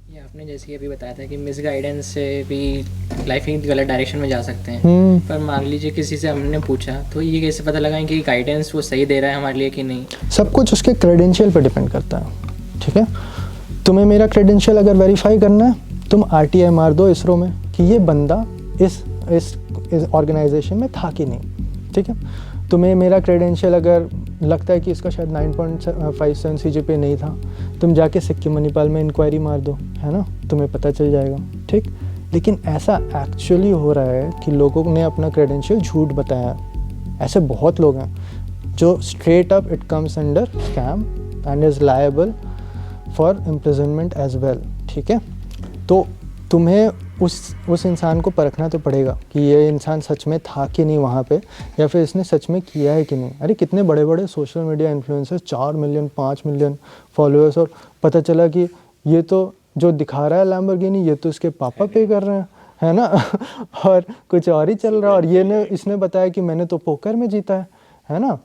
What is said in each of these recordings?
ये आपने जैसे कि अभी बताया था कि मिस गाइडेंस से भी लाइफ एक गलत डायरेक्शन में जा सकते हैं, पर मान लीजिए किसी से हमने पूछा तो ये कैसे पता लगाएं कि गाइडेंस वो सही दे रहा है हमारे लिए कि नहीं? सब कुछ उसके क्रेडेंशियल पे डिपेंड करता है, ठीक है। तुम्हें मेरा क्रेडेंशियल अगर वेरीफाई करना है, तुम RTI मार दो इसरो में कि ये बंदा इस ऑर्गेनाइजेशन में था कि नहीं, ठीक है। तुम्हें मेरा क्रेडेंशियल अगर लगता है कि इसका शायद 9.57 CGPA नहीं था, तुम जाके सिक्किम मणिपाल में इंक्वायरी मार दो, है ना, तुम्हें पता चल जाएगा, ठीक। लेकिन ऐसा एक्चुअली हो रहा है कि लोगों ने अपना क्रेडेंशियल झूठ बताया है। ऐसे बहुत लोग हैं जो straight up it comes under scam and is liable for imprisonment as well, ठीक है। तो तुम्हें उस इंसान को परखना तो पड़ेगा कि ये इंसान सच में था कि नहीं वहाँ पे, या फिर इसने सच में किया है कि नहीं। अरे कितने बड़े बड़े social media influencers 4 million 5 million followers, और पता चला कि ये तो जो दिखा रहा है लैम्बोर्गिनी ये तो इसके पापा पे कर रहे हैं, है ना और कुछ और ही चल रहा है, और इसने बताया कि मैंने तो पोकर में जीता है ना।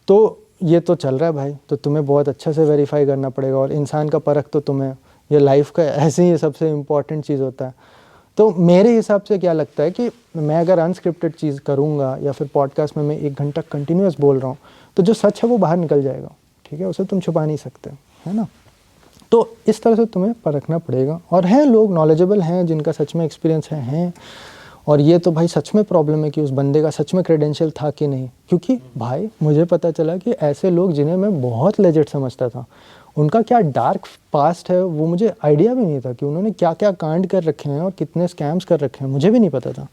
तो ये तो चल रहा है भाई, तो तुम्हें बहुत अच्छे से वेरीफाई करना पड़ेगा। और इंसान का परख तो तुम्हें ये लाइफ का ऐसे ही सबसे इम्पॉर्टेंट चीज़ होता है। तो मेरे हिसाब से क्या लगता है कि मैं अगर अनस्क्रिप्टेड चीज़ करूँगा या फिर पॉडकास्ट में मैं 1 घंटा कंटिन्यूस बोल रहा हूँ, तो जो सच है वो बाहर निकल जाएगा, ठीक है, उसे तुम छुपा नहीं सकते, है ना। तो इस तरह से तुम्हें परखना पड़ेगा। और हैं लोग नॉलेजेबल हैं जिनका सच में एक्सपीरियंस है। और ये तो भाई सच में प्रॉब्लम है कि उस बंदे का सच में क्रेडेंशियल था कि नहीं, क्योंकि भाई मुझे पता चला कि ऐसे लोग जिन्हें मैं बहुत लेजिट समझता था, उनका क्या डार्क पास्ट है वो मुझे आइडिया भी नहीं था कि उन्होंने क्या क्या कांड कर रखे हैं और कितने स्कैम्स कर रखे हैं, मुझे भी नहीं पता था।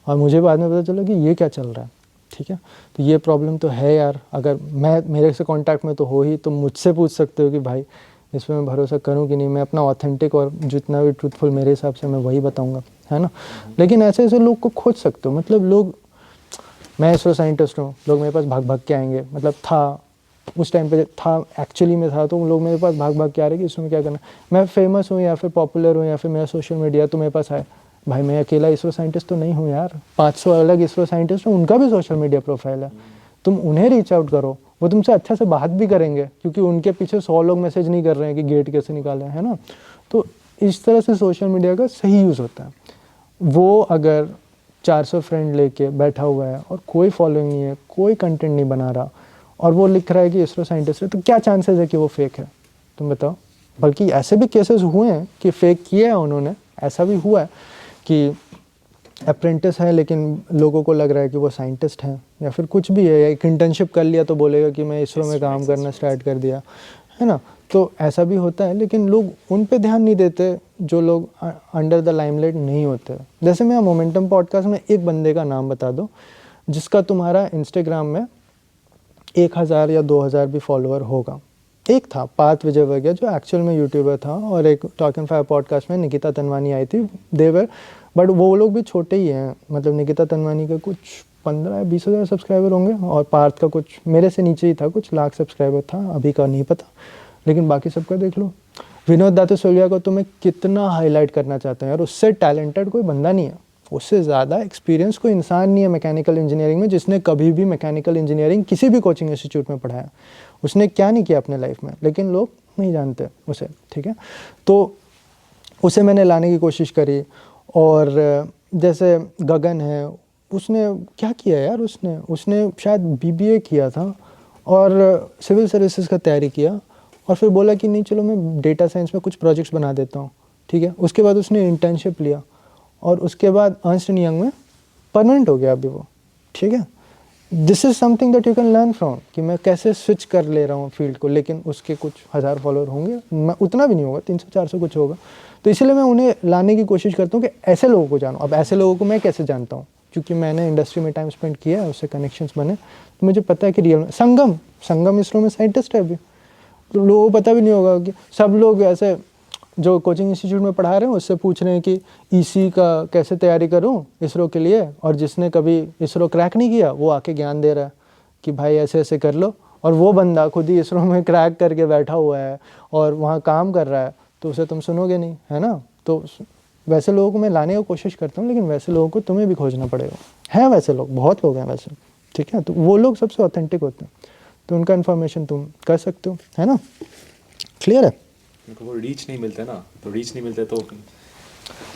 और मुझे बाद में पता चला कि ये क्या चल रहा है, ठीक है। तो ये प्रॉब्लम तो है यार। अगर मेरे से कांटेक्ट में तो हो ही, तो मुझसे पूछ सकते हो कि भाई इस पर मैं भरोसा करूं कि नहीं। मैं अपना ऑथेंटिक और जितना भी ट्रूथफुल मेरे हिसाब से मैं वही बताऊंगा, है ना। लेकिन ऐसे ऐसे लोग को खोज सकते हो, मतलब लोग, मैं इसरो साइंटिस्ट हूँ, लोग मेरे पास भाग भाग के आएंगे, मतलब था उस टाइम पे था, एक्चुअली में था, तो लोग मेरे पास भाग भाग के आ रहे कि इसमें क्या करना। मैं फेमस हूँ या फिर पॉपुलर हूँ या फिर मेरा सोशल मीडिया तो मेरे पास आए, भाई मैं अकेला इसरो साइंटिस्ट तो नहीं हूँ यार, 500 अलग इसरो साइंटिस्ट हैं, उनका भी सोशल मीडिया प्रोफाइल है। तुम उन्हें रीच आउट करो, वो तुमसे अच्छा से बात भी करेंगे, क्योंकि उनके पीछे 100 लोग मैसेज नहीं कर रहे हैं कि गेट कैसे निकालें, है ना। तो इस तरह से सोशल मीडिया का सही यूज़ होता है। वो अगर 400 फ्रेंड लेके बैठा हुआ है और कोई फॉलोइंग नहीं है, कोई कंटेंट नहीं बना रहा, और वो लिख रहा है कि इसरो साइंटिस्ट है, तो क्या चांसेस है कि वो फेक है, तुम बताओ। बल्कि ऐसे भी केसेस हुए हैं कि फेक किया है उन्होंने, ऐसा भी हुआ है कि अप्रेंटिस है लेकिन लोगों को लग रहा है कि वो साइंटिस्ट हैं, या फिर कुछ भी है, या एक इंटर्नशिप कर लिया तो बोलेगा कि मैं इसरो में काम करना स्टार्ट कर दिया, है ना। तो ऐसा भी होता है, लेकिन लोग उन पे ध्यान नहीं देते जो लोग अंडर द लाइमलाइट नहीं होते। जैसे मैं मोमेंटम पॉडकास्ट में एक बंदे का नाम बता दो जिसका तुम्हारा इंस्टाग्राम में 1000 या 2000 भी फॉलोअर होगा। एक था पार्थ विजयवर्गीय जो एक्चुअल में यूट्यूबर था, और एक टॉक एंड फायर पॉडकास्ट में निकिता तनवानी आई थी, देवर, बट वो लोग भी छोटे ही हैं। मतलब निकिता तनवानी का कुछ 15 या 20 हज़ार सब्सक्राइबर होंगे, और पार्थ का कुछ मेरे से नीचे ही था, कुछ लाख सब्सक्राइबर था, अभी का नहीं पता, लेकिन बाकी सबका देख लो। विनोद दातुसुलिया को तो मैं कितना हाईलाइट करना चाहता हूँ यार, उससे टैलेंटेड कोई बंदा नहीं है, उससे ज़्यादा एक्सपीरियंस कोई इंसान नहीं है मैकेनिकल इंजीनियरिंग में जिसने कभी भी मैकेनिकल इंजीनियरिंग किसी भी कोचिंग इंस्टीट्यूट में पढ़ाया। उसने क्या नहीं किया अपने लाइफ में, लेकिन लोग नहीं जानते उसे, ठीक है। तो उसे मैंने लाने की कोशिश करी। और जैसे गगन है, उसने क्या किया यार, उसने शायद BBA किया था और सिविल सर्विसेज का तैयारी किया, और फिर बोला कि नहीं चलो मैं डेटा साइंस में कुछ प्रोजेक्ट्स बना देता हूँ, ठीक है। उसके बाद उसने इंटर्नशिप लिया, और उसके बाद अर्न्स्ट एंड यंग में परमानेंट हो गया अभी वो, ठीक है। This is something that you can learn from, कि मैं कैसे स्विच कर ले रहा हूँ फील्ड को, लेकिन उसके कुछ 1000 फॉलोअर होंगे, मैं उतना भी नहीं होगा, 300-400 कुछ होगा। तो इसलिए मैं उन्हें लाने की कोशिश करता हूँ कि ऐसे लोगों को जानो। अब ऐसे लोगों को मैं कैसे जानता हूँ, क्योंकि मैंने इंडस्ट्री में टाइम स्पेंड किया है, उससे कनेक्शंस बने, तो मुझे पता है कि रियल में संगम इसरो में साइंटिस्ट है अभी। तो लोगों को पता भी नहीं होगा कि सब लोग ऐसे जो कोचिंग इंस्टीट्यूट में पढ़ा रहे हैं उससे पूछ रहे हैं कि EC का कैसे तैयारी करूं इसरो के लिए, और जिसने कभी इसरो क्रैक नहीं किया वो आके ज्ञान दे रहा है कि भाई ऐसे ऐसे कर लो, और वो बंदा खुद ही इसरो में क्रैक करके बैठा हुआ है और वहाँ काम कर रहा है, तो उसे तुम सुनोगे नहीं, है ना। तो वैसे लोगों को मैं लाने की कोशिश करता हूँ, लेकिन वैसे लोगों को तुम्हें भी खोजना पड़ेगा। हैं वैसे लोग, बहुत लोग हैं वैसे, ठीक है। तो वो लोग सबसे ऑथेंटिक होते हैं, तो उनका इन्फॉर्मेशन तुम कर सकते हो, है ना। क्लियर है। उनको वो रीच नहीं मिलते ना, तो रीच नहीं मिलते तो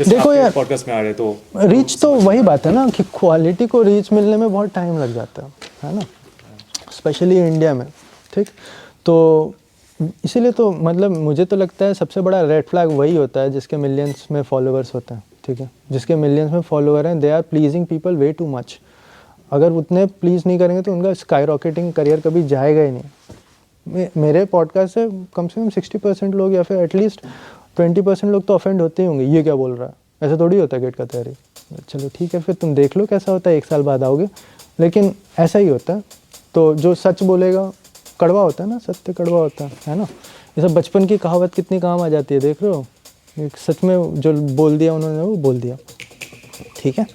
देखो यार, पॉडकास्ट में आ रहे तो रीच तो वही बात है ना कि क्वालिटी को रीच मिलने में बहुत टाइम लग जाता है ना, स्पेशली इंडिया में, ठीक। तो इसीलिए तो मतलब मुझे तो लगता है सबसे बड़ा रेड फ्लैग वही होता है जिसके मिलियंस में फॉलोअर्स होते हैं, ठीक है। जिसके मिलियंस में फॉलोअर हैं, they are pleasing people way too much. अगर उतने प्लीज़ नहीं करेंगे तो उनका स्काई रॉकेटिंग करियर कभी जाएगा ही नहीं। मेरे पॉडकास्ट से कम 60% लोग या फिर एटलीस्ट 20% लोग तो ऑफेंड होते ही होंगे, ये क्या बोल रहा है, ऐसा थोड़ी होता है गेट का तैयारी। चलो ठीक है, फिर तुम देख लो कैसा होता है, 1 साल बाद आओगे, लेकिन ऐसा ही होता है। तो जो सच बोलेगा कड़वा होता है ना, सत्य कड़वा होता है ना। ये सब बचपन की कहावत कितनी काम आ जाती है, देख रहे हो, सच में जो बोल दिया उन्होंने वो बोल दिया, ठीक है।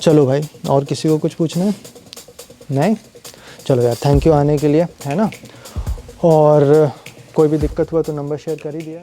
चलो भाई, और किसी को कुछ पूछना है? नहीं? चलो यार, थैंक यू आने के लिए, है ना। और कोई भी दिक्कत हुआ तो नंबर शेयर कर ही दिया।